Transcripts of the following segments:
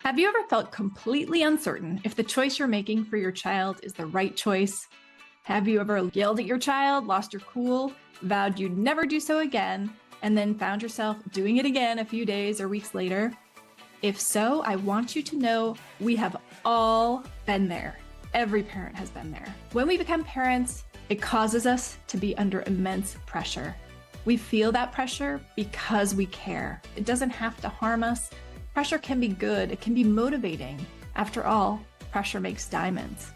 Have you ever felt completely uncertain if the choice you're making for your child is the right choice? Have you ever yelled at your child, lost your cool, vowed you'd never do so again, and then found yourself doing it again a few days or weeks later? If so, I want you to know we have all been there. Every parent has been there. When we become parents, it causes us to be under immense pressure. We feel that pressure because we care. It doesn't have to harm us. Pressure can be good. It can be motivating. After all, pressure makes diamonds.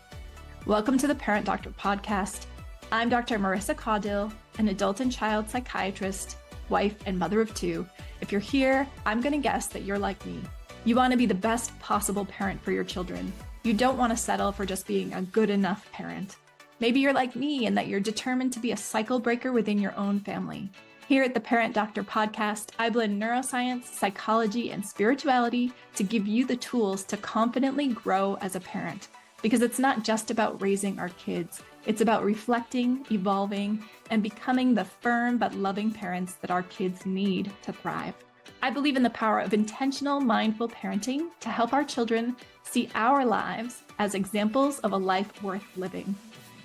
Welcome to the Parent Doctor podcast. I'm Dr. Marissa Caudill, an adult and child psychiatrist, wife, and mother of two. If you're here, I'm going to guess that you're like me. You want to be the best possible parent for your children. You don't want to settle for just being a good enough parent. Maybe you're like me and that you're determined to be a cycle breaker within your own family. Here at the Parent Doctor podcast, I blend neuroscience, psychology, and spirituality to give you the tools to confidently grow as a parent. Because it's not just about raising our kids. It's about reflecting, evolving, and becoming the firm but loving parents that our kids need to thrive. I believe in the power of intentional, mindful parenting to help our children see our lives as examples of a life worth living.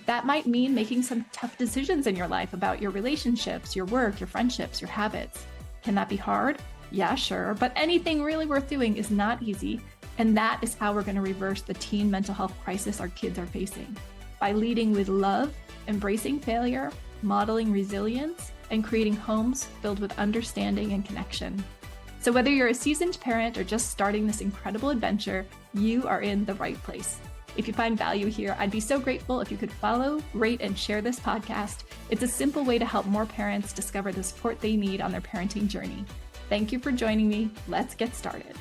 That might mean making some tough decisions in your life about your relationships, your work, your friendships, your habits. Can that be hard? Yeah, sure. But anything really worth doing is not easy. And that is how we're going to reverse the teen mental health crisis our kids are facing. By leading with love, embracing failure, modeling resilience, and creating homes filled with understanding and connection. So whether you're a seasoned parent or just starting this incredible adventure, you are in the right place. If you find value here, I'd be so grateful if you could follow, rate, and share this podcast. It's a simple way to help more parents discover the support they need on their parenting journey. Thank you for joining me. Let's get started.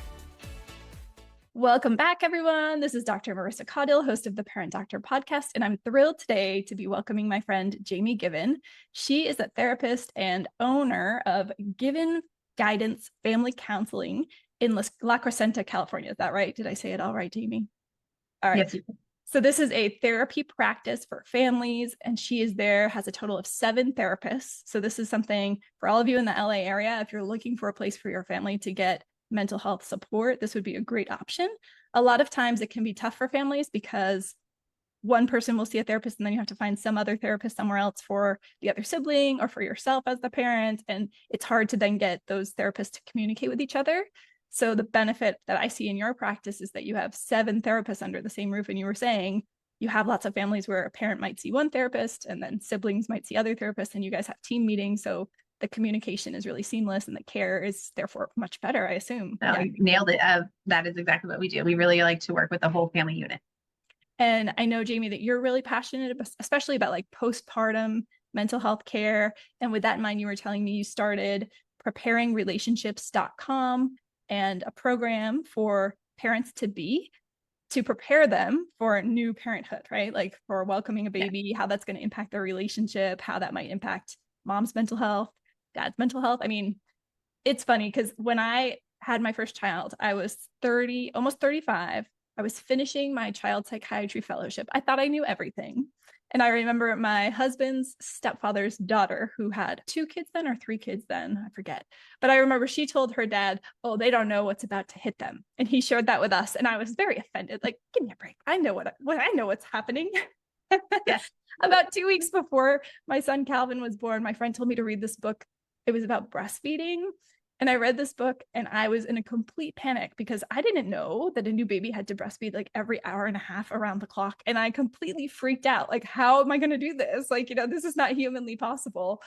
Welcome back, everyone. This is Dr. Marissa Caudill, host of the Parent Doctor podcast, and I'm thrilled today to be welcoming my friend, Jamie Given. She is a therapist and owner of Given Guidance Family Counseling in La Crescenta, California. Is that right? Did I say it all right, Jamie? All right. Yes. So this is a therapy practice for families, and she is there, has a total of 7 therapists. So this is something for all of you in the LA area. If you're looking for a place for your family to get mental health support, this would be a great option. A lot of times it can be tough for families because one person will see a therapist and then you have to find some other therapist somewhere else for the other sibling or for yourself as the parent. And it's hard to then get those therapists to communicate with each other. So the benefit that I see in your practice is that you have 7 therapists under the same roof. And you were saying you have lots of families where a parent might see one therapist and then siblings might see other therapists, and you guys have team meetings. So the communication is really seamless and the care is therefore much better, I assume. No, you nailed it. That is exactly what we do. We really like to work with the whole family unit. And I know, Jamie, that you're really passionate, especially about like postpartum mental health care. And with that in mind, you were telling me you started preparingrelationships.com and a program for parents to prepare them for new parenthood, right? Like for welcoming a baby, how that's going to impact their relationship, how that might impact mom's mental health, dad's mental health. I mean, it's funny because when I had my first child, I was 30, almost 35. I was finishing my child psychiatry fellowship. I thought I knew everything. And I remember my husband's stepfather's daughter, who had 2 kids then or 3 kids then, I forget. But I remember she told her dad, oh, they don't know what's about to hit them. And he shared that with us. And I was very offended. Like, give me a break. I know I know what's happening. Yes. About 2 weeks before my son Calvin was born, my friend told me to read this book. It was about breastfeeding. And I read this book and I was in a complete panic because I didn't know that a new baby had to breastfeed like every hour and a half around the clock. And I completely freaked out. Like, how am I going to do this? Like, this is not humanly possible.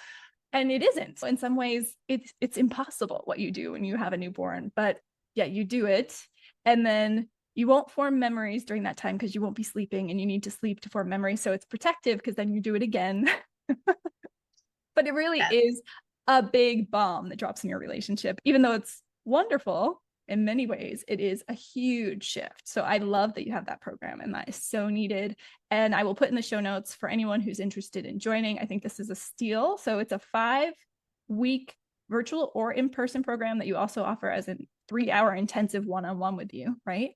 And it isn't. So in some ways, it's impossible what you do when you have a newborn. But yeah, you do it. And then you won't form memories during that time because you won't be sleeping and you need to sleep to form memories. So it's protective because then you do it again. But it really is a big bomb that drops in your relationship. Even though it's wonderful in many ways, it is a huge shift. So I love that you have that program, and that is so needed. And I will put in the show notes for anyone who's interested in joining. I think this is a steal. So it's a 5-week virtual or in-person program that you also offer as a 3-hour intensive one-on-one with you, right?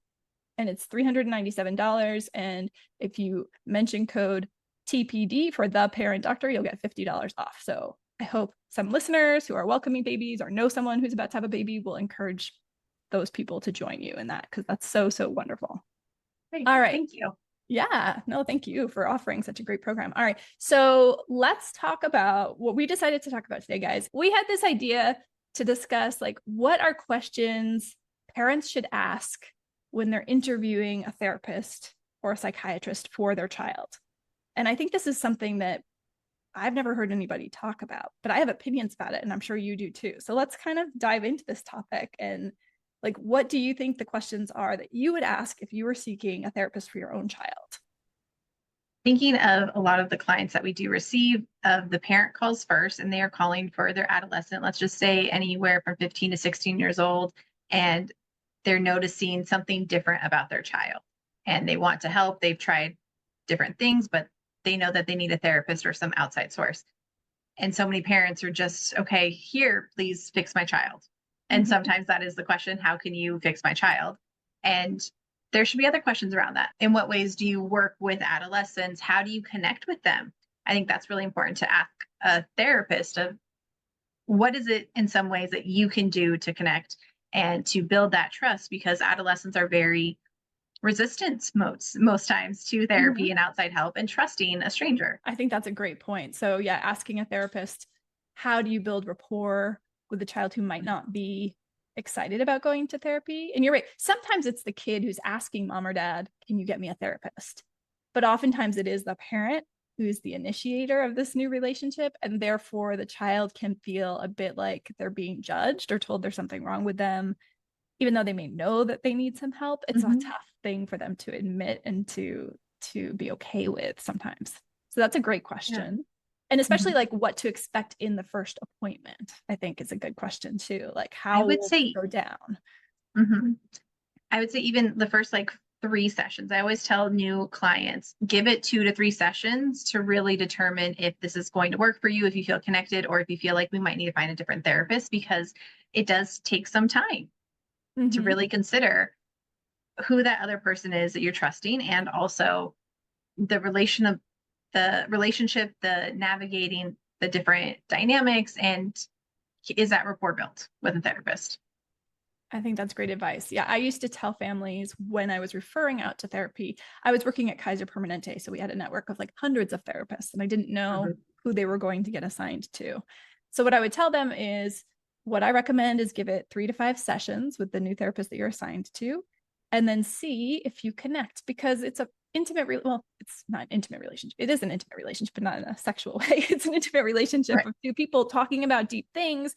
And it's $397. And if you mention code TPD for the Parent Doctor, you'll get $50 off. So I hope some listeners who are welcoming babies or know someone who's about to have a baby will encourage those people to join you in that, because that's so, so wonderful. Great. All right. Thank you. Yeah, no, thank you for offering such a great program. All right. So let's talk about what we decided to talk about today, guys. We had this idea to discuss like what are questions parents should ask when they're interviewing a therapist or a psychiatrist for their child. And I think this is something that I've never heard anybody talk about, but I have opinions about it, and I'm sure you do too. So let's kind of dive into this topic and like, what do you think the questions are that you would ask if you were seeking a therapist for your own child? Thinking of a lot of the clients that we do receive, of the parent calls first, and they are calling for their adolescent, let's just say anywhere from 15 to 16 years old, and they're noticing something different about their child and they want to help. They've tried different things, but they know that they need a therapist or some outside source. And so many parents are just, okay, here, please fix my child. And sometimes that is the question, how can you fix my child? And there should be other questions around that. In what ways do you work with adolescents? How do you connect with them? I think that's really important to ask a therapist of what is it in some ways that you can do to connect and to build that trust, because adolescents are very resistant most times to therapy and outside help and trusting a stranger. I think that's a great point. So yeah, asking a therapist, how do you build rapport with a child who might not be excited about going to therapy? And you're right. Sometimes it's the kid who's asking mom or dad, can you get me a therapist? But oftentimes it is the parent who is the initiator of this new relationship. And therefore the child can feel a bit like they're being judged or told there's something wrong with them, even though they may know that they need some help. It's a tough thing for them to admit and to be okay with sometimes. So that's a great question. Yeah. And especially like what to expect in the first appointment, I think is a good question too. Like how I would will say it go down? I would say even the first like 3 sessions. I always tell new clients, give it 2 to 3 sessions to really determine if this is going to work for you, if you feel connected, or if you feel like we might need to find a different therapist, because it does take some time to really consider who that other person is that you're trusting, and also the relationship, the navigating the different dynamics, and is that rapport built with a therapist? I think that's great advice. Yeah, I used to tell families when I was referring out to therapy, I was working at Kaiser Permanente, so we had a network of like hundreds of therapists, and I didn't know who they were going to get assigned to. So what I would tell them is, what I recommend is give it 3 to 5 sessions with the new therapist that you're assigned to, and then see if you connect, because it's a intimate, well, it's not an intimate relationship. It is an intimate relationship, but not in a sexual way. It's an intimate relationship of 2 people talking about deep things.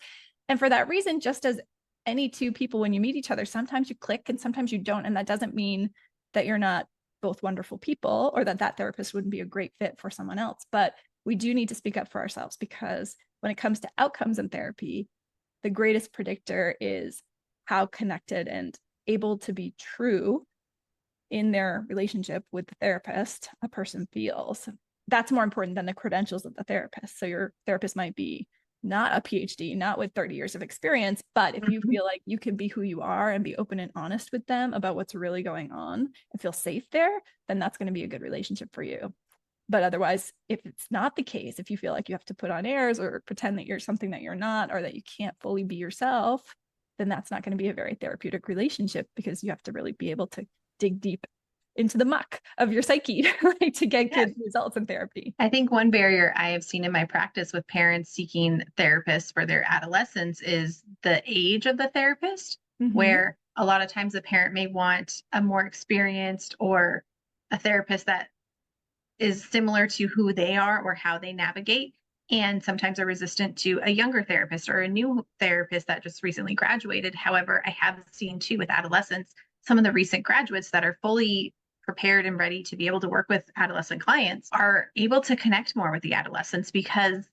And for that reason, just as any 2 people, when you meet each other, sometimes you click and sometimes you don't. And that doesn't mean that you're not both wonderful people or that that therapist wouldn't be a great fit for someone else. But we do need to speak up for ourselves, because when it comes to outcomes in therapy, the greatest predictor is how connected and able to be true in their relationship with the therapist a person feels. That's more important than the credentials of the therapist. So your therapist might be not a PhD, not with 30 years of experience, but if you feel like you can be who you are and be open and honest with them about what's really going on and feel safe there, then that's going to be a good relationship for you. But otherwise, if it's not the case, if you feel like you have to put on airs or pretend that you're something that you're not, or that you can't fully be yourself, then that's not going to be a very therapeutic relationship, because you have to really be able to dig deep into the muck of your psyche to get good results in therapy. I think one barrier I have seen in my practice with parents seeking therapists for their adolescents is the age of the therapist, where a lot of times the parent may want a more experienced or a therapist that is similar to who they are or how they navigate, and sometimes are resistant to a younger therapist or a new therapist that just recently graduated. However, I have seen too with adolescents, some of the recent graduates that are fully prepared and ready to be able to work with adolescent clients are able to connect more with the adolescents, because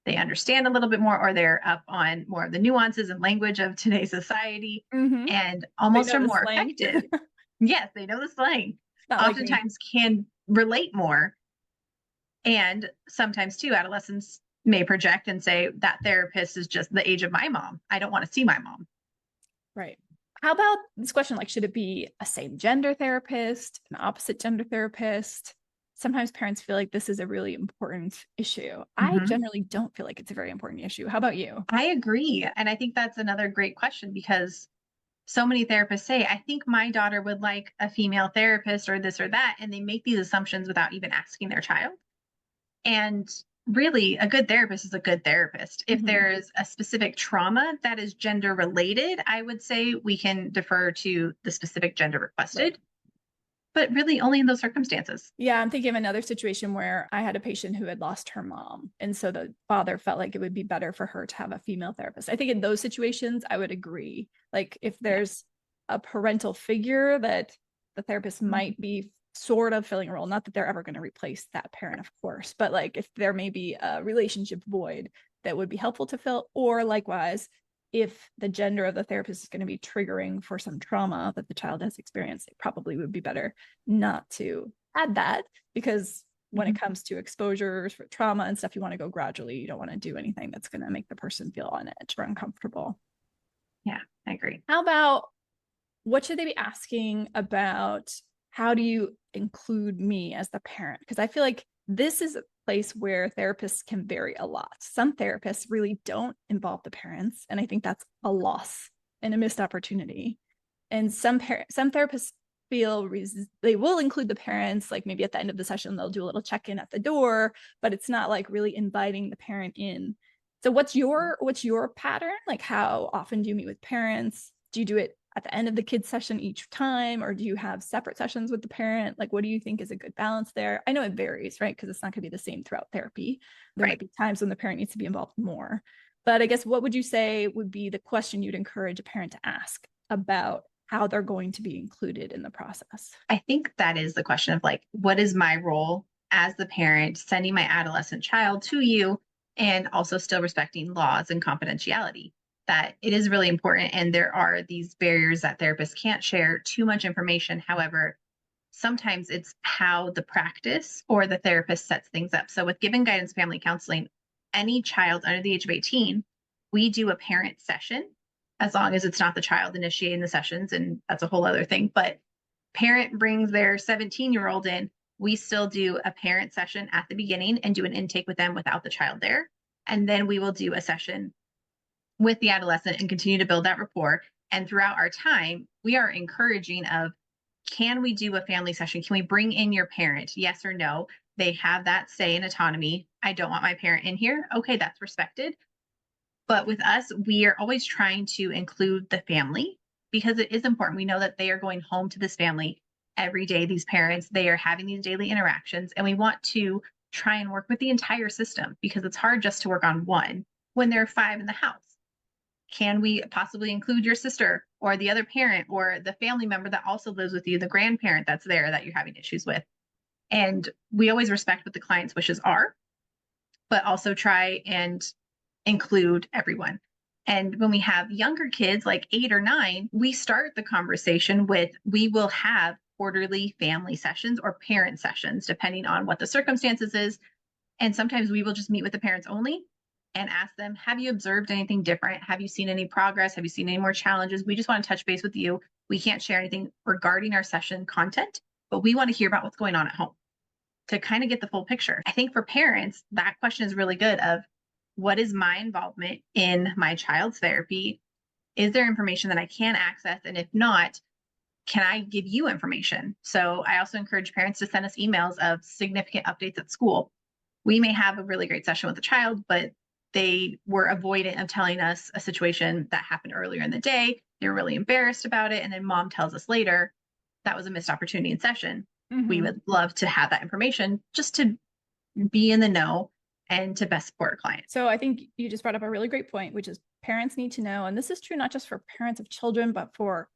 they understand a little bit more, or they're up on more of the nuances and language of today's society, and almost are more effective. Yes, they know the slang. Oftentimes can relate more. And sometimes too, adolescents may project and say, that therapist is just the age of my mom. I don't want to see my mom. Right. How about this question? Like, should it be a same gender therapist, an opposite gender therapist? Sometimes parents feel like this is a really important issue. I generally don't feel like it's a very important issue. How about you? I agree. And I think that's another great question, because so many therapists say, I think my daughter would like a female therapist or this or that. And they make these assumptions without even asking their child. And really, a good therapist is a good therapist. If there's a specific trauma that is gender related, I would say we can defer to the specific gender requested. Right. But really only in those circumstances. Yeah, I'm thinking of another situation where I had a patient who had lost her mom. And so the father felt like it would be better for her to have a female therapist. I think in those situations, I would agree. Like if there's a parental figure that the therapist might be sort of filling a role, not that they're ever going to replace that parent, of course, but like if there may be a relationship void that would be helpful to fill, or likewise, if the gender of the therapist is going to be triggering for some trauma that the child has experienced, it probably would be better not to add that, because when it comes to exposures for trauma and stuff, you want to go gradually. You don't want to do anything that's going to make the person feel on edge or uncomfortable. Yeah, I agree. How about what should they be asking about? How do you include me as the parent? Because I feel like this is a place where therapists can vary a lot. Some therapists really don't involve the parents, and I think that's a loss and a missed opportunity. And some therapists feel they will include the parents, like maybe at the end of the session, they'll do a little check-in at the door, but it's not like really inviting the parent in. So what's your pattern? Like how often do you meet with parents? Do you do it at the end of the kids session each time, or do you have separate sessions with the parent? Like, what do you think is a good balance there? I know it varies, right? Because it's not going to be the same throughout therapy. There might be times when the parent needs to be involved more. But I guess what would you say would be the question you'd encourage a parent to ask about how they're going to be included in the process? I think that is the question of like, what is my role as the parent sending my adolescent child to you, and also still respecting laws and confidentiality? That it is really important. And there are these barriers that therapists can't share too much information. However, sometimes it's how the practice or the therapist sets things up. So with Given Guidance Family Counseling, any child under the age of 18, we do a parent session, as long as it's not the child initiating the sessions. And that's a whole other thing. But parent brings their 17-year-old in, we still do a parent session at the beginning and do an intake with them without the child there. And then we will do a session with the adolescent and continue to build that rapport. And throughout our time, we are encouraging of, can we do a family session? Can we bring in your parent? Yes or no? They have that say and autonomy. I don't want my parent in here. Okay, that's respected. But with us, we are always trying to include the family, because it is important. We know that they are going home to this family every day. These parents, they are having these daily interactions, and we want to try and work with the entire system, because it's hard just to work on one when there are 5 in the house. Can we possibly include your sister or the other parent or the family member that also lives with you, the grandparent that's there that you're having issues with? And we always respect what the client's wishes are, but also try and include everyone. And when we have younger kids, like 8 or 9, we start the conversation with, we will have quarterly family sessions or parent sessions, depending on what the circumstances is. And sometimes we will just meet with the parents only and ask them, have you observed anything different? Have you seen any progress? Have you seen any more challenges? We just want to touch base with you. We can't share anything regarding our session content, but we want to hear about what's going on at home to kind of get the full picture. I think for parents, that question is really good of, what is my involvement in my child's therapy? Is there information that I can access? And if not, can I give you information? So I also encourage parents to send us emails of significant updates at school. We may have a really great session with the child, but they were avoidant of telling us a situation that happened earlier in the day. They're really embarrassed about it. And then mom tells us later that was a missed opportunity in session. We would love to have that information just to be in the know and to best support a client. So I think you just brought up a really great point, which is parents need to know, and this is true not just for parents of children, but for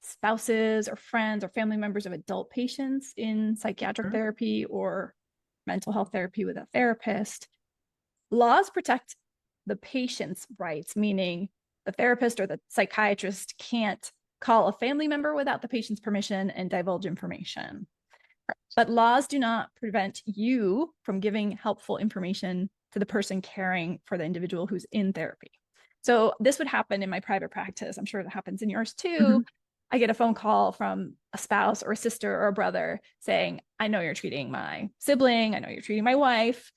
spouses or friends or family members of adult patients in psychiatric therapy or mental health therapy with a therapist. Laws protect the patient's rights, meaning the therapist or the psychiatrist can't call a family member without the patient's permission and divulge information. But laws do not prevent you from giving helpful information to the person caring for the individual who's in therapy. So this would happen in my private practice. I'm sure it happens in yours too. I get a phone call from a spouse or a sister or a brother saying, I know you're treating my sibling. I know you're treating my wife.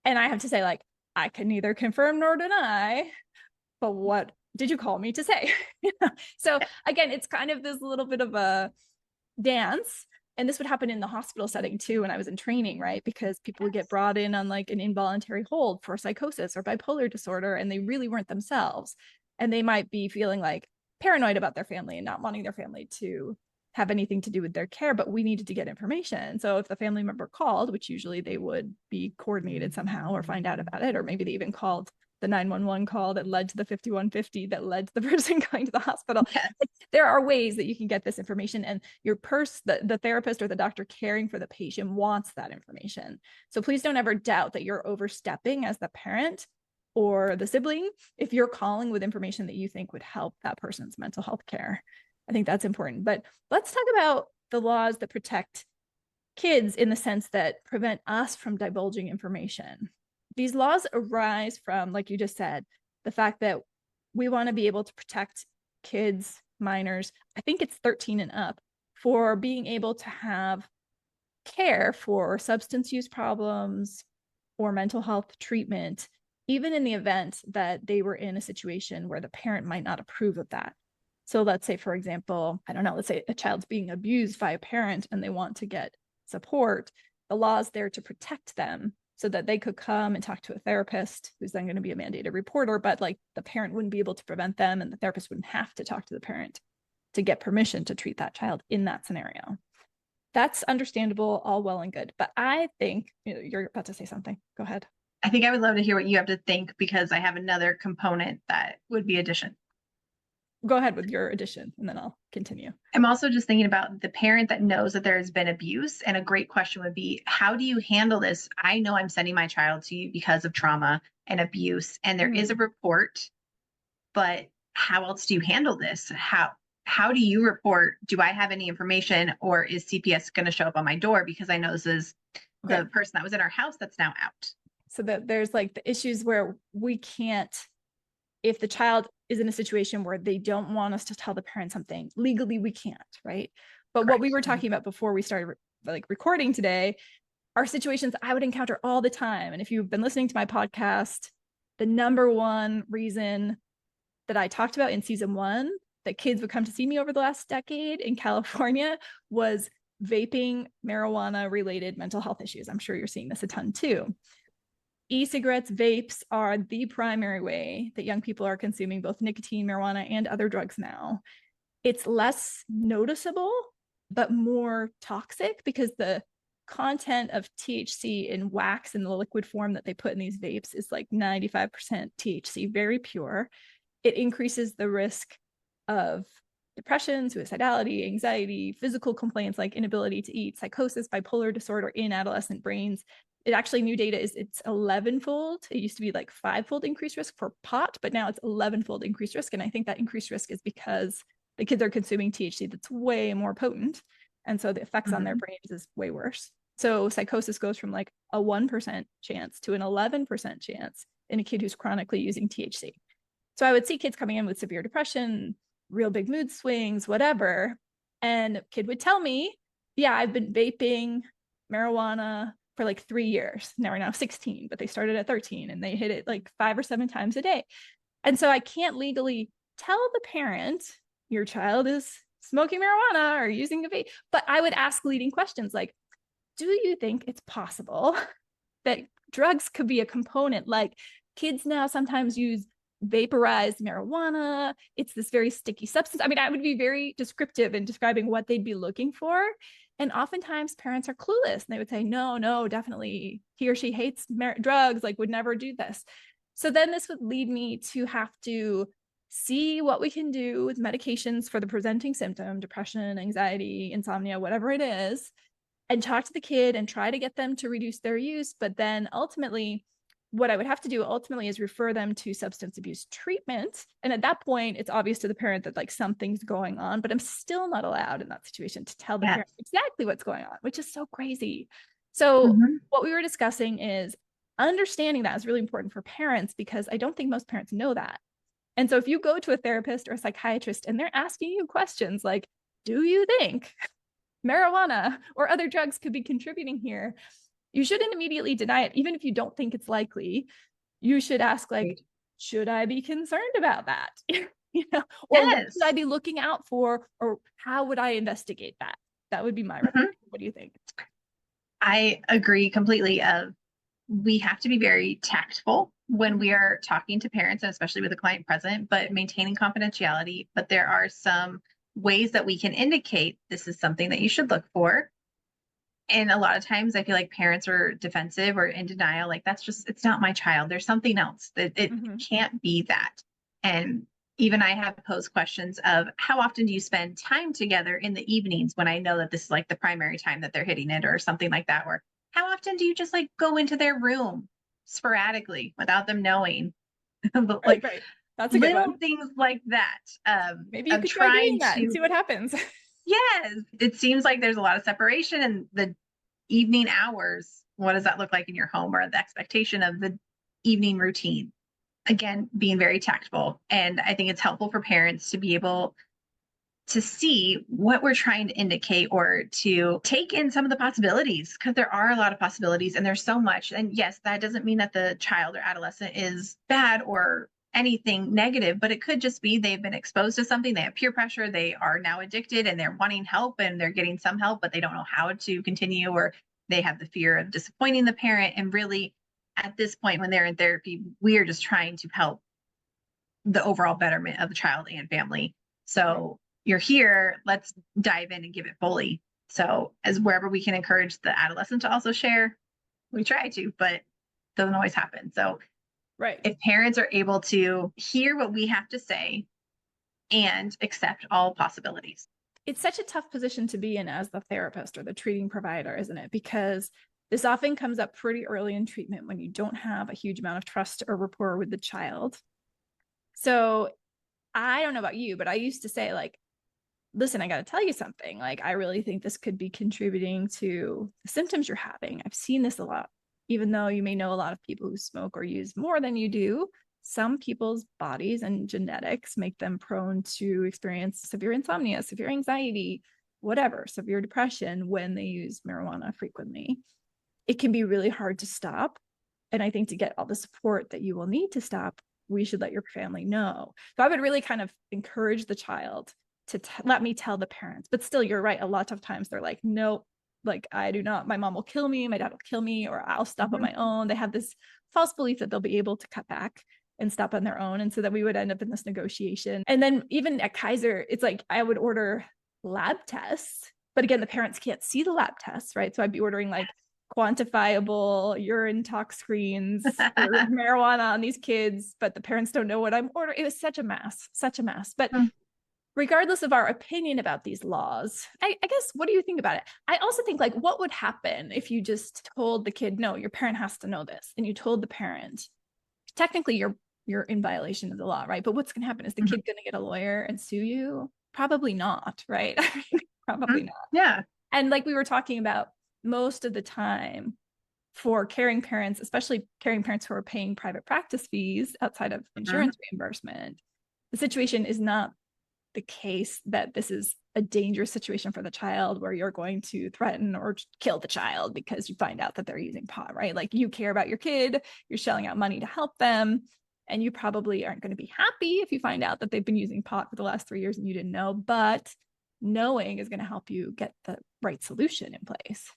And I have to say, like, I can neither confirm nor deny, but what did you call me to say? So again, it's kind of this little bit of a dance. And this would happen in the hospital setting too when I was in training, right? Because people would get brought in on like an involuntary hold for psychosis or bipolar disorder, and they really weren't themselves. And they might be feeling like paranoid about their family and not wanting their family to have anything to do with their care, but we needed to get information. So if the family member called, which usually they would be coordinated somehow or find out about it, or maybe they even called the 911 call that led to the 5150 that led to the person going to the hospital. Yes. There are ways that you can get this information, and your the therapist or the doctor caring for the patient wants that information. So please don't ever doubt that you're overstepping as the parent or the sibling if you're calling with information that you think would help that person's mental health care. I think that's important. But let's talk about the laws that protect kids in the sense that prevent us from divulging information. These laws arise from, like you just said, the fact that we want to be able to protect kids, minors, I think it's 13 and up, for being able to have care for substance use problems or mental health treatment, even in the event that they were in a situation where the parent might not approve of that. So let's say, for example, I don't know, let's say a child's being abused by a parent and they want to get support. The law is there to protect them so that they could come and talk to a therapist who's then going to be a mandated reporter, but like the parent wouldn't be able to prevent them and the therapist wouldn't have to talk to the parent to get permission to treat that child in that scenario. That's understandable, all well and good. But I think you're about to say something. Go ahead. I think I would love to hear what you have to think, because I have another component that would be addition. Go ahead with your addition and then I'll continue. I'm also just thinking about the parent that knows that there has been abuse. And a great question would be, how do you handle this? I know I'm sending my child to you because of trauma and abuse, and there is a report, but how else do you handle this? How do you report? Do I have any information, or is CPS going to show up on my door because I know this is the person that was in our house that's now out? So that there's like the issues where we can't, if the child is in a situation where they don't want us to tell the parent something, legally we can't, right? But Correct. What we were talking about before we started like recording today are situations I would encounter all the time. And if you've been listening to my podcast, the number one reason that I talked about in season 1 that kids would come to see me over the last decade in California was vaping, marijuana related mental health issues. I'm sure you're seeing this a ton too. E-cigarettes, vapes are the primary way that young people are consuming both nicotine, marijuana, and other drugs now. It's less noticeable, but more toxic because the content of THC in wax in the liquid form that they put in these vapes is like 95% THC, very pure. It increases the risk of depression, suicidality, anxiety, physical complaints like inability to eat, psychosis, bipolar disorder in adolescent brains. It actually, new data is it's 11-fold. It used to be like 5-fold increased risk for pot, but now it's 11-fold increased risk. And I think that increased risk is because the kids are consuming THC that's way more potent. And so the effects on their brains is way worse. So psychosis goes from like a 1% chance to an 11% chance in a kid who's chronically using THC. So I would see kids coming in with severe depression, real big mood swings, whatever. And a kid would tell me, yeah, I've been vaping marijuana for like 3 years. Now we're now 16, but they started at 13 and they hit it like 5 or 7 times a day. And so I can't legally tell the parent your child is smoking marijuana or using a vape, but I would ask leading questions like, do you think it's possible that drugs could be a component? Like kids now sometimes use vaporized marijuana. It's this very sticky substance. I mean, I would be very descriptive in describing what they'd be looking for. And oftentimes parents are clueless and they would say, no, definitely he or she hates drugs, like would never do this. So then this would lead me to have to see what we can do with medications for the presenting symptom, depression, anxiety, insomnia, whatever it is, and talk to the kid and try to get them to reduce their use. But then ultimately, what I would have to do ultimately is refer them to substance abuse treatment. And at that point, it's obvious to the parent that like something's going on, but I'm still not allowed in that situation to tell the parent exactly what's going on, which is so crazy. So what we were discussing is understanding that is really important for parents because I don't think most parents know that. And so if you go to a therapist or a psychiatrist and they're asking you questions like, do you think marijuana or other drugs could be contributing here? You shouldn't immediately deny it, even if you don't think it's likely. You should ask like, should I be concerned about that? Or what Yes. should I be looking out for, or how would I investigate that? That would be my recommendation. What do you think? I agree completely. We have to be very tactful when we are talking to parents, and especially with a client present, but maintaining confidentiality. But there are some ways that we can indicate this is something that you should look for. And a lot of times I feel like parents are defensive or in denial, like it's not my child. There's something else that it can't be that. And even I have posed questions of how often do you spend time together in the evenings when I know that this is like the primary time that they're hitting it or something like that, or how often do you just like go into their room sporadically without them knowing? Like right. That's a good little one. things like that. Maybe you Of could try doing trying that and to see what happens. Yes, it seems like there's a lot of separation in the evening hours. What does that look like in your home, or the expectation of the evening routine? Again, being very tactful. And I think it's helpful for parents to be able to see what we're trying to indicate, or to take in some of the possibilities, because there are a lot of possibilities and there's so much. And yes, that doesn't mean that the child or adolescent is bad or anything negative, but it could just be they've been exposed to something, they have peer pressure, they are now addicted and they're wanting help and they're getting some help, but they don't know how to continue, or they have the fear of disappointing the parent. And really, at this point, when they're in therapy, we are just trying to help the overall betterment of the child and family. So you're here, let's dive in and give it fully. So as wherever we can encourage the adolescent to also share, we try to, but it doesn't always happen. So if parents are able to hear what we have to say and accept all possibilities. It's such a tough position to be in as the therapist or the treating provider, isn't it? Because this often comes up pretty early in treatment when you don't have a huge amount of trust or rapport with the child. So I don't know about you, but I used to say, like, listen, I got to tell you something. Like, I really think this could be contributing to the symptoms you're having. I've seen this a lot. Even though you may know a lot of people who smoke or use more than you do, some people's bodies and genetics make them prone to experience severe insomnia, severe anxiety, whatever, severe depression when they use marijuana frequently. It can be really hard to stop. And I think to get all the support that you will need to stop, we should let your family know. So I would really kind of encourage the child to let me tell the parents. But still, you're right. A lot of times they're like, no, like, I do not, my mom will kill me, my dad will kill me, or I'll stop on my own. They have this false belief that they'll be able to cut back and stop on their own. And so that we would end up in this negotiation. And then even at Kaiser, it's like I would order lab tests, but again, the parents can't see the lab tests, right? So I'd be ordering like quantifiable urine tox screens for marijuana on these kids, but the parents don't know what I'm ordering. It was such a mess. But regardless of our opinion about these laws, I guess, what do you think about it? I also think, like, what would happen if you just told the kid, no, your parent has to know this, and you told the parent, technically you're in violation of the law, right? But what's going to happen? Is the kid going to get a lawyer and sue you? Probably not, right? Probably not. Yeah. And like we were talking about, most of the time for caring parents, especially caring parents who are paying private practice fees outside of insurance reimbursement, the situation is not the case that this is a dangerous situation for the child where you're going to threaten or kill the child because you find out that they're using pot, right? Like, you care about your kid, you're shelling out money to help them, and you probably aren't going to be happy if you find out that they've been using pot for the last 3 years and you didn't know, but knowing is going to help you get the right solution in place.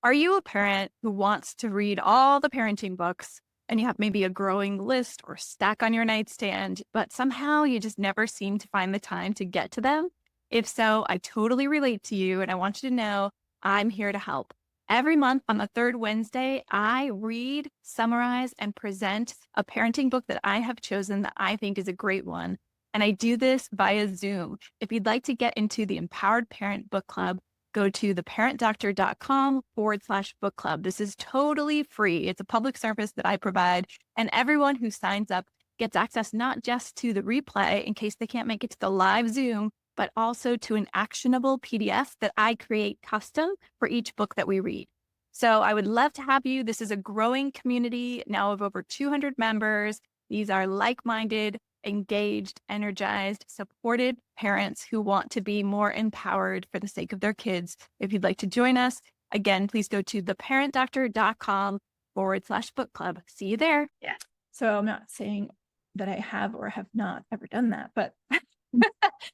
Are you a parent who wants to read all the parenting books, and you have maybe a growing list or stack on your nightstand, but somehow you just never seem to find the time to get to them? If so, I totally relate to you, and I want you to know I'm here to help. Every month on the third Wednesday, I read, summarize, and present a parenting book that I have chosen that I think is a great one. And I do this via Zoom. If you'd like to get into the Empowered Parent Book Club, go to theparentdoctor.com/book club. This is totally free. It's a public service that I provide, and everyone who signs up gets access not just to the replay in case they can't make it to the live Zoom, but also to an actionable PDF that I create custom for each book that we read. So I would love to have you. This is a growing community now of over 200 members. These are like-minded, engaged, energized, supported parents who want to be more empowered for the sake of their kids. If you'd like to join us, again, please go to theparentdoctor.com/book club. See you there. Yeah. So I'm not saying that I have or have not ever done that. But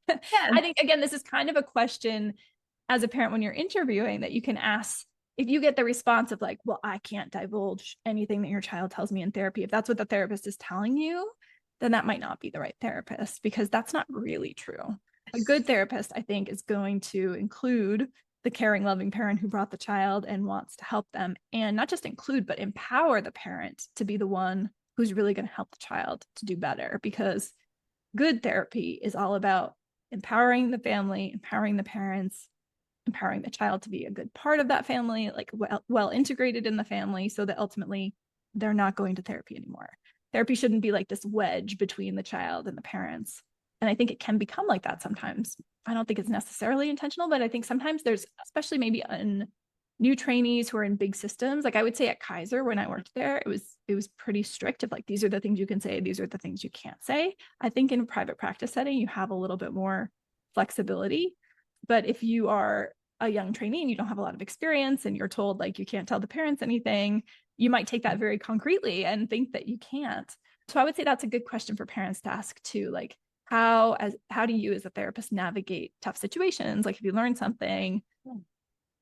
Yeah. I think, again, this is kind of a question as a parent when you're interviewing that you can ask. If you get the response of like, well, I can't divulge anything that your child tells me in therapy, if that's what the therapist is telling you, then that might not be the right therapist, because that's not really true. A good therapist, I think, is going to include the caring, loving parent who brought the child and wants to help them, and not just include, but empower the parent to be the one who's really going to help the child to do better. Because good therapy is all about empowering the family, empowering the parents, empowering the child to be a good part of that family, like well integrated in the family, so that ultimately they're not going to therapy anymore. Therapy shouldn't be like this wedge between the child and the parents. And I think it can become like that sometimes. I don't think it's necessarily intentional, but I think sometimes there's, especially maybe in new trainees who are in big systems, like I would say at Kaiser when I worked there, it was pretty strict of like, these are the things you can say, these are the things you can't say. I think in a private practice setting, you have a little bit more flexibility. But if you are a young trainee and you don't have a lot of experience and you're told like you can't tell the parents anything, you might take that very concretely and think that you can't. So I would say that's a good question for parents to ask too. Like, how do you as a therapist navigate tough situations? Like if you learn something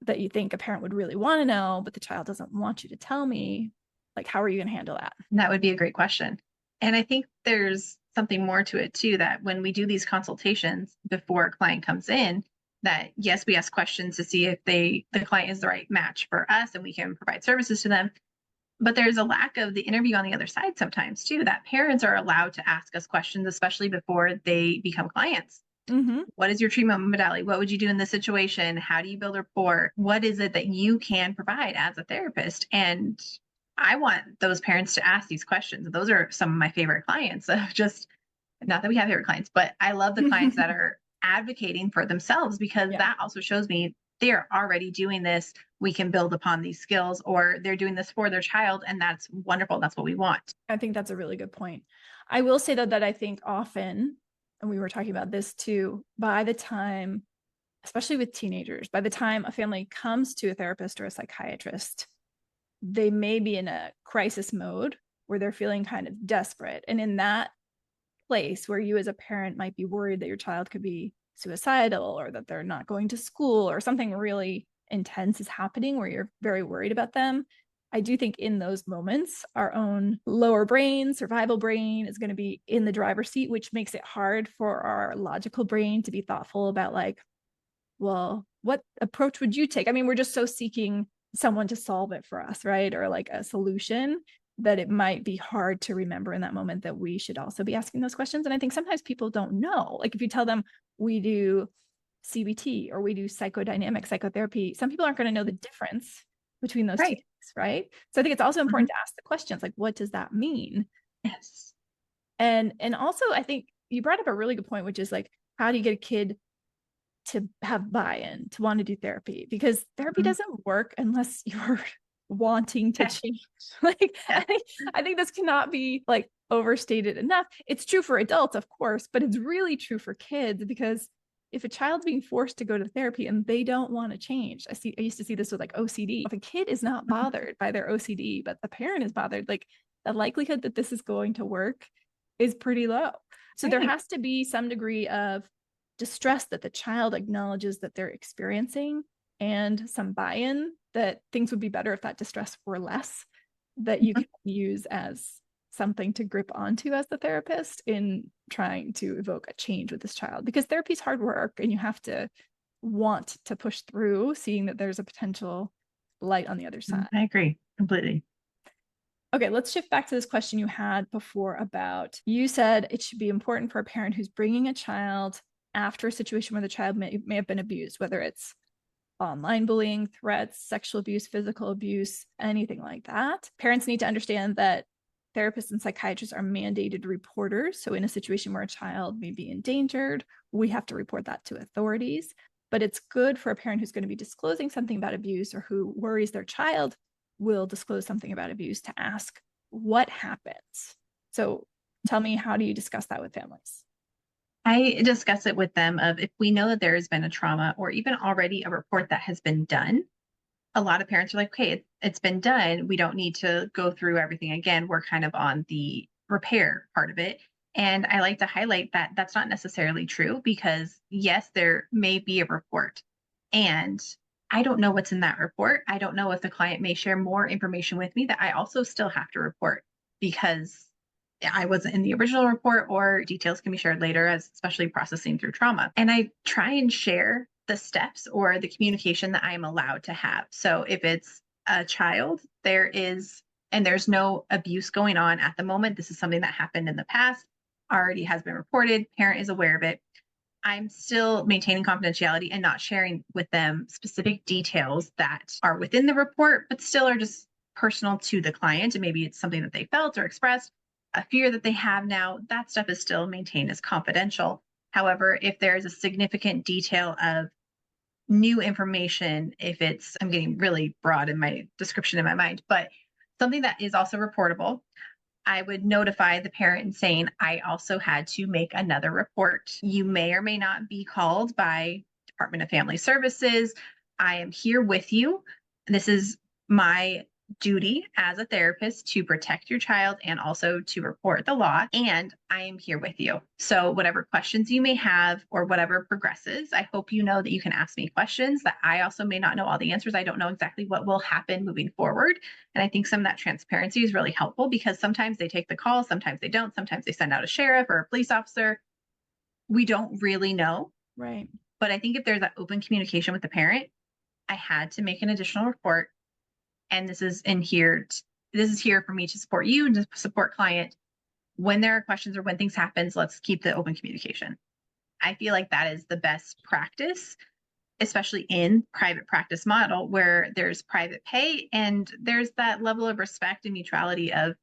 that you think a parent would really want to know, but the child doesn't want you to tell me, like, how are you going to handle that? That would be a great question. And I think there's something more to it too, that when we do these consultations before a client comes in, that yes, we ask questions to see if the client is the right match for us and we can provide services to them. But there's a lack of the interview on the other side sometimes too, that parents are allowed to ask us questions, especially before they become clients. Mm-hmm. What is your treatment modality? What would you do in this situation? How do you build rapport? What is it that you can provide as a therapist? And I want those parents to ask these questions. Those are some of my favorite clients. Just not that we have favorite clients, but I love the clients that are advocating for themselves, because that also shows me they are already doing this. We can build upon these skills, or they're doing this for their child. And that's wonderful. That's what we want. I think that's a really good point. I will say though, that I think often, and we were talking about this too, by the time, especially with teenagers, by the time a family comes to a therapist or a psychiatrist, they may be in a crisis mode where they're feeling kind of desperate. And in that place where you as a parent might be worried that your child could be suicidal, or that they're not going to school, or something really intense is happening where you're very worried about them, I do think in those moments, our own lower brain, survival brain, is going to be in the driver's seat, which makes it hard for our logical brain to be thoughtful about like, well, what approach would you take? I mean, we're just so seeking someone to solve it for us, right? Or like a solution, that it might be hard to remember in that moment that we should also be asking those questions. And I think sometimes people don't know. Like if you tell them we do CBT or we do psychodynamic psychotherapy, some people aren't going to know the difference between those two things, right? So I think it's also important to ask the questions like, what does that mean? Yes. And also I think you brought up a really good point, which is like, how do you get a kid to have buy-in, to want to do therapy? Because therapy doesn't work unless you're wanting to change. Like, I think this cannot be like overstated enough. It's true for adults, of course, but it's really true for kids, because if a child's being forced to go to therapy and they don't want to change, I used to see this with like OCD. If a kid is not bothered by their OCD, but the parent is bothered, like the likelihood that this is going to work is pretty low. So there has to be some degree of distress that the child acknowledges that they're experiencing, and some buy-in that things would be better if that distress were less, that you can use as something to grip onto as the therapist in trying to evoke a change with this child. Because therapy is hard work and you have to want to push through, seeing that there's a potential light on the other side. I agree completely. Okay, let's shift back to this question you had before about, you said it should be important for a parent who's bringing a child after a situation where the child may have been abused, whether it's online bullying, threats, sexual abuse, physical abuse, anything like that. Parents need to understand that therapists and psychiatrists are mandated reporters. So in a situation where a child may be endangered, we have to report that to authorities. But it's good for a parent who's going to be disclosing something about abuse, or who worries their child will disclose something about abuse, to ask what happens. So tell me, how do you discuss that with families? I discuss it with them of, if we know that there has been a trauma or even already a report that has been done, a lot of parents are like, okay, it's been done. We don't need to go through everything again. We're kind of on the repair part of it. And I like to highlight that that's not necessarily true, because yes, there may be a report, and I don't know what's in that report. I don't know if the client may share more information with me that I also still have to report, because I wasn't in the original report, or details can be shared later, as especially processing through trauma. And I try and share the steps or the communication that I'm allowed to have. So if it's a child, there's no abuse going on at the moment. This is something that happened in the past, already has been reported, parent is aware of it. I'm still maintaining confidentiality and not sharing with them specific details that are within the report, but still are just personal to the client. And maybe it's something that they felt or expressed, a fear that they have now. That stuff is still maintained as confidential. However, if there's a significant detail of new information, I'm getting really broad in my description in my mind, but something that is also reportable, I would notify the parent and saying, I also had to make another report. You may or may not be called by Department of Family Services. I am here with you. This is my duty as a therapist to protect your child and also to report the law. And I am here with you. So whatever questions you may have or whatever progresses, I hope you know that you can ask me questions that I also may not know all the answers. I don't know exactly what will happen moving forward. And I think some of that transparency is really helpful, because sometimes they take the call, sometimes they don't, sometimes they send out a sheriff or a police officer. We don't really know. Right. But I think if there's that open communication with the parent, I had to make an additional report. And this is here for me to support you and to support client. When there are questions or when things happen, let's keep the open communication. I feel like that is the best practice, especially in private practice model where there's private pay and there's that level of respect and mutuality of,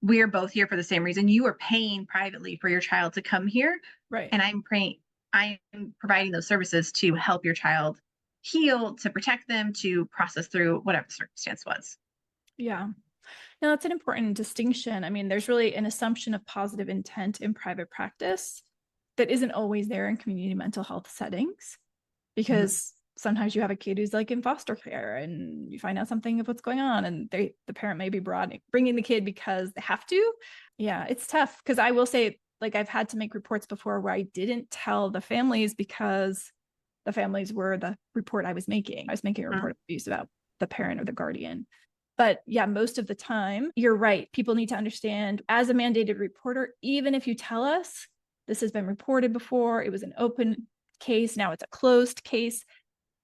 we're both here for the same reason. You are paying privately for your child to come here. Right. And I'm providing those services to help your child heal, to protect them, to process through whatever the circumstance was. Yeah. No, that's an important distinction. I mean, there's really an assumption of positive intent in private practice that isn't always there in community mental health settings, because sometimes you have a kid who's like in foster care and you find out something of what's going on, and the parent may be bringing the kid because they have to. Yeah, it's tough, because I will say, like, I've had to make reports before where I didn't tell the families because the families were the report I was making. I was making a report of abuse about the parent or the guardian. But yeah, most of the time, you're right. People need to understand, as a mandated reporter, even if you tell us this has been reported before, it was an open case, now it's a closed case,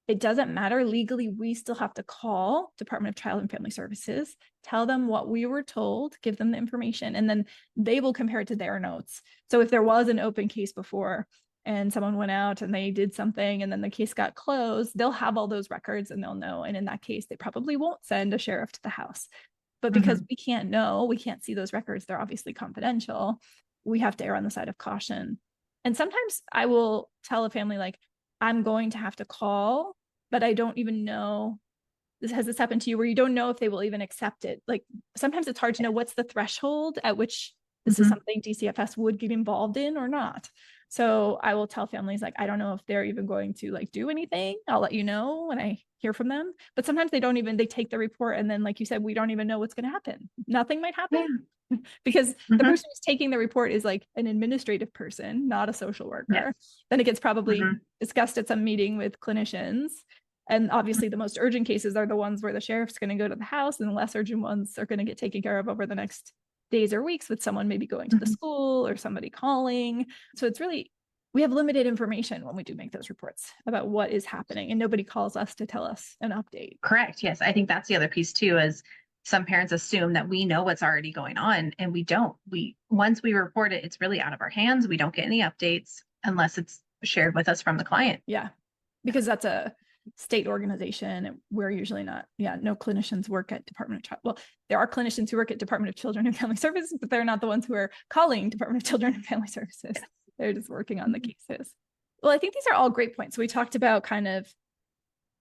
it doesn't matter. Legally, we still have to call Department of Child and Family Services, tell them what we were told, give them the information, and then they will compare it to their notes. So if there was an open case before and someone went out and they did something and then the case got closed, they'll have all those records and they'll know. And in that case, they probably won't send a sheriff to the house. But because we can't know, we can't see those records, they're obviously confidential, we have to err on the side of caution. And sometimes I will tell a family, like, I'm going to have to call, but I don't even know, has this happened to you where you don't know if they will even accept it? Like, sometimes it's hard to know what's the threshold at which this is something DCFS would get involved in or not. So I will tell families, like, I don't know if they're even going to like do anything. I'll let you know when I hear from them. But sometimes they take the report and then, like you said, we don't even know what's going to happen. Nothing might happen because the person who's taking the report is like an administrative person, not a social worker. Then it gets probably discussed at some meeting with clinicians. And obviously the most urgent cases are the ones where the sheriff's going to go to the house, and the less urgent ones are going to get taken care of over the next days or weeks with someone maybe going to the school or somebody calling. So it's really, we have limited information when we do make those reports about what is happening, and nobody calls us to tell us an update. Correct. Yes. I think that's the other piece too, is some parents assume that we know what's already going on, and we don't. Once we report it, it's really out of our hands. We don't get any updates unless it's shared with us from the client. Yeah. Because that's a state organization, and we're usually not, no clinicians work at Department of Child. Well, there are clinicians who work at Department of Children and Family Services, but they're not the ones who are calling Department of Children and Family Services. They're just working on the cases. Well, I think these are all great points. So we talked about kind of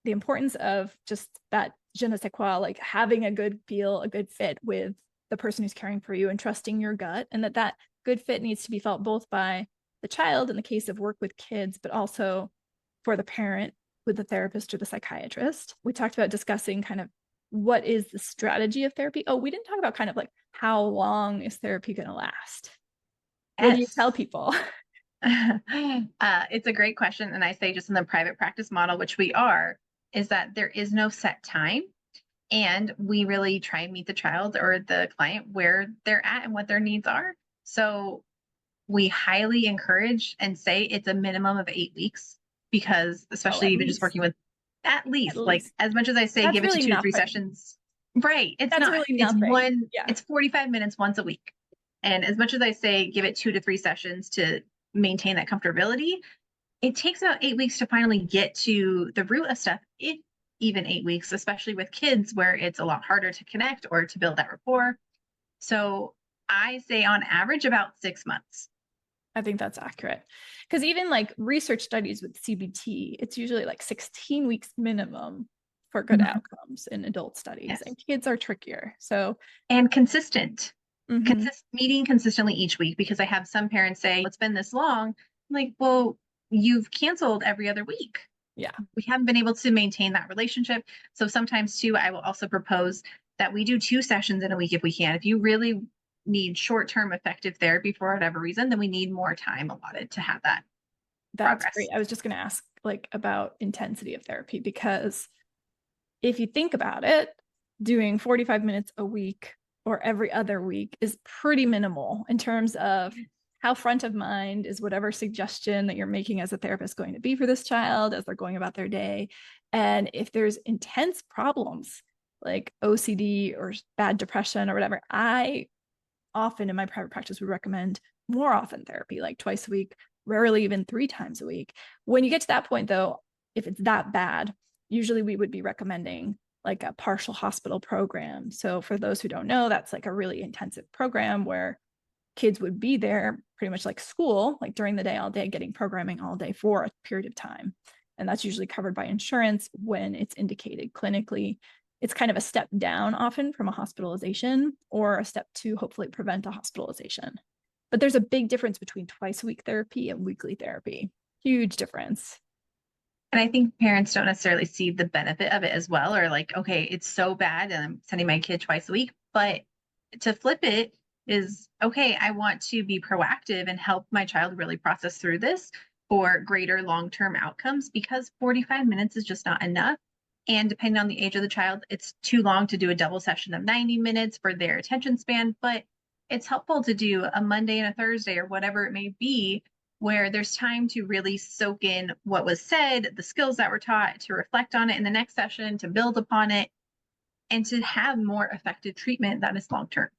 the importance of just that je ne sais quoi, like having a good feel, a good fit with the person who's caring for you and trusting your gut, and that good fit needs to be felt both by the child in the case of work with kids, but also for the parent with the therapist or the psychiatrist. We talked about discussing kind of what is the strategy of therapy? Oh, we didn't talk about kind of like how long is therapy going to last? What do you tell people? It's a great question. And I say just in the private practice model, which we are, is that there is no set time. And we really try and meet the child or the client where they're at and what their needs are. So we highly encourage and say it's a minimum of 8 weeks, because especially even just working with at least, like, as much as I say, That's give it to really 2 to 3 nothing. sessions. Right. It's That's not. really It's nothing. Yeah. It's 45 minutes once a week. And as much as I say, give it 2 to 3 sessions to maintain that comfortability, it takes about 8 weeks to finally get to the root of stuff. Even 8 weeks, especially with kids where it's a lot harder to connect or to build that rapport. So I say on average about 6 months. I think that's accurate. Because even like research studies with CBT, it's usually like 16 weeks minimum for good outcomes in adult studies. Yes. And kids are trickier. So, and consistent. Meeting consistently each week, because I have some parents say, it's been this long. I'm like, well, you've canceled every other week. Yeah. We haven't been able to maintain that relationship. So sometimes too, I will also propose that we do 2 sessions in a week if we can. If you really need short-term effective therapy for whatever reason, then we need more time allotted to have that. That's progress. Great. I was just going to ask like about intensity of therapy, because if you think about it, doing 45 minutes a week or every other week is pretty minimal in terms of how front of mind is whatever suggestion that you're making as a therapist going to be for this child as they're going about their day. And if there's intense problems like OCD or bad depression or whatever, I often in my private practice would recommend more often therapy, like twice a week, rarely even 3 times a week. When you get to that point though, if it's that bad, usually we would be recommending like a partial hospital program. So for those who don't know, that's like a really intensive program where kids would be there pretty much like school, like during the day, all day, getting programming all day for a period of time. And that's usually covered by insurance when it's indicated clinically. It's kind of a step down often from a hospitalization, or a step to hopefully prevent a hospitalization. But there's a big difference between twice a week therapy and weekly therapy. Huge difference. And I think parents don't necessarily see the benefit of it as well, or like, okay, it's so bad and I'm sending my kid twice a week. But to flip it is, okay, I want to be proactive and help my child really process through this for greater long-term outcomes, because 45 minutes is just not enough. And depending on the age of the child, it's too long to do a double session of 90 minutes for their attention span. But it's helpful to do a Monday and a Thursday or whatever it may be, where there's time to really soak in what was said, the skills that were taught, to reflect on it in the next session, to build upon it, and to have more effective treatment that is long-term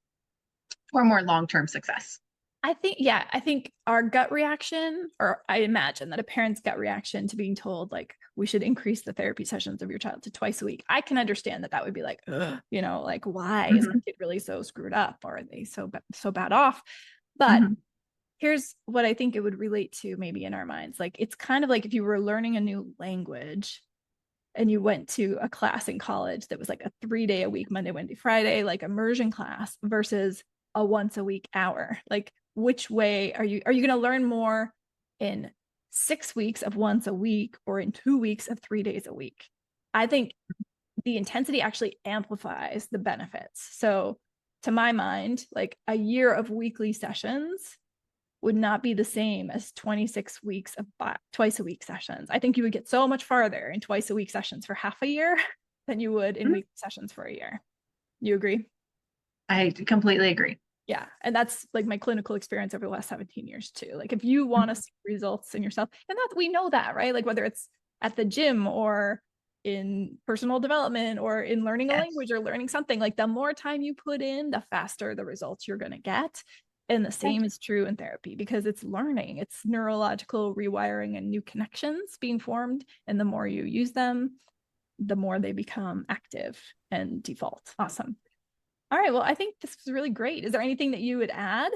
or more long-term success. I think our gut reaction, or I imagine that a parent's gut reaction to being told like we should increase the therapy sessions of your child to twice a week, I can understand that would be like, you know, like why is the kid really so screwed up, or are they so bad off? But here's what I think it would relate to maybe in our minds. Like, it's kind of like if you were learning a new language and you went to a class in college that was like a 3-day a week, Monday, Wednesday, Friday, like immersion class, versus a once a week hour. Like, which way are you going to learn more in 6 weeks of once a week, or in 2 weeks of 3 days a week? I think the intensity actually amplifies the benefits. So to my mind, like a year of weekly sessions would not be the same as 26 weeks of twice a week sessions. I think you would get so much farther in twice a week sessions for half a year than you would in weekly sessions for a year. You agree? I completely agree. Yeah. And that's like my clinical experience over the last 17 years too. Like, if you want to see results in yourself, and that we know that, right? Like, whether it's at the gym or in personal development or in learning a language or learning something, like the more time you put in, the faster the results you're going to get. And the same is true in therapy, because it's learning, it's neurological rewiring and new connections being formed. And the more you use them, the more they become active and default. Awesome. All right. Well, I think this was really great. Is there anything that you would add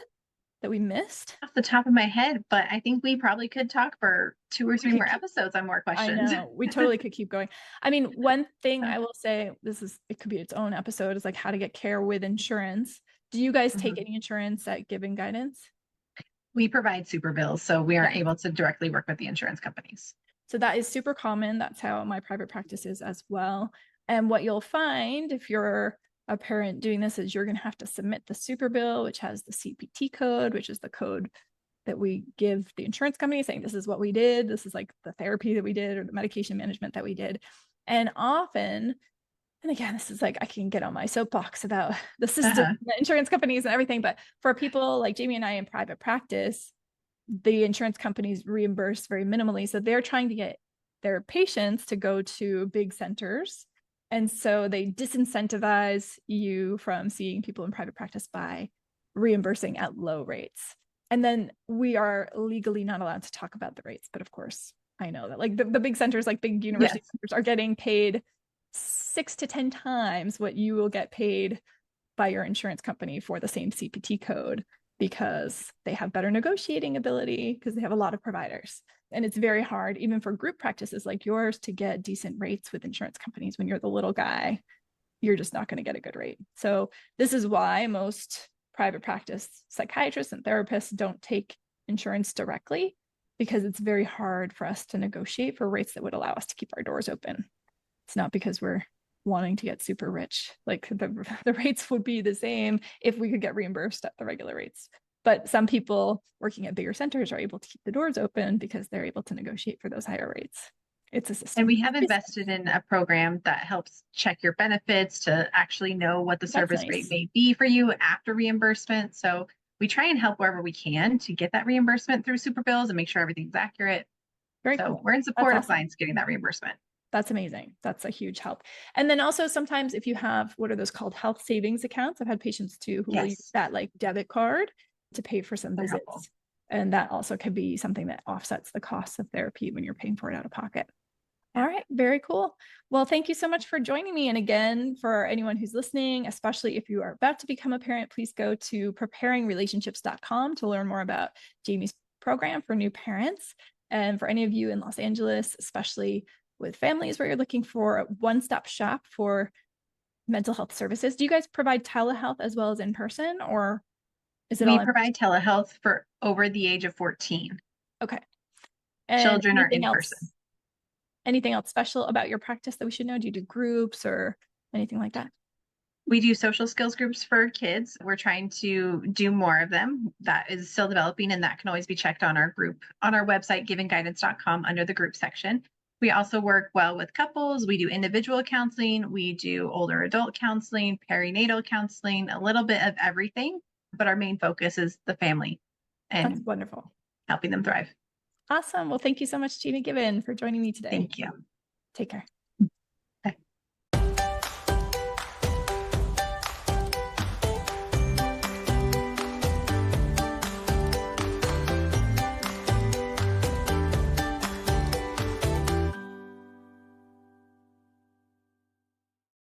that we missed? Off the top of my head, but I think we probably could talk for 2 or 3 more episodes on more questions. I know. We totally could keep going. I mean, one thing I will say, it could be its own episode, is like how to get care with insurance. Do you guys take any insurance at Given Guidance? We provide super bills, so we aren't able to directly work with the insurance companies. So that is super common. That's how my private practice is as well. And what you'll find if you're a parent doing this is you're going to have to submit the super bill, which has the CPT code, which is the code that we give the insurance company saying this is what we did. This is like the therapy that we did or the medication management that we did. And often, and again, this is like, I can get on my soapbox about the system, the insurance companies and everything. But for people like Jamie and I in private practice, the insurance companies reimburse very minimally. So they're trying to get their patients to go to big centers. And so they disincentivize you from seeing people in private practice by reimbursing at low rates. And then we are legally not allowed to talk about the rates. But of course, I know that like the big centers, like big university centers, are getting paid 6 to 10 times what you will get paid by your insurance company for the same CPT code, because they have better negotiating ability, because they have a lot of providers. And it's very hard, even for group practices like yours, to get decent rates with insurance companies. When you're the little guy, you're just not going to get a good rate. So this is why most private practice psychiatrists and therapists don't take insurance directly, because it's very hard for us to negotiate for rates that would allow us to keep our doors open. It's not because we're wanting to get super rich. Like the rates would be the same if we could get reimbursed at the regular rates. But some people working at bigger centers are able to keep the doors open because they're able to negotiate for those higher rates. It's a system. And we have invested in a program that helps check your benefits to actually know what the service rate may be for you after reimbursement. So we try and help wherever we can to get that reimbursement through super bills and make sure everything's accurate. Very cool. We're in support of clients getting that reimbursement. That's amazing. That's a huge help. And then also sometimes if you have, what are those called? Health savings accounts. I've had patients too who will use that like debit card to pay for some visits. Helpful. And that also could be something that offsets the cost of therapy when you're paying for it out of pocket. All right. Very cool. Well, thank you so much for joining me. And again, for anyone who's listening, especially if you are about to become a parent, please go to preparingrelationships.com to learn more about Jamie's program for new parents. And for any of you in Los Angeles, especially with families where you're looking for a one-stop shop for mental health services. Do you guys provide telehealth as well as in person, or is it all? We provide telehealth for over the age of 14. Okay. And children are in person. Anything else special about your practice that we should know? Do you do groups or anything like that? We do social skills groups for kids. We're trying to do more of them. That is still developing, and that can always be checked on our group, on our website, givenguidance.com, under the group section. We also work well with couples. We do individual counseling. We do older adult counseling, perinatal counseling, a little bit of everything. But our main focus is the family and that's wonderful, helping them thrive. Awesome. Well, thank you so much, Gina Given, for joining me today. Thank you. Take care.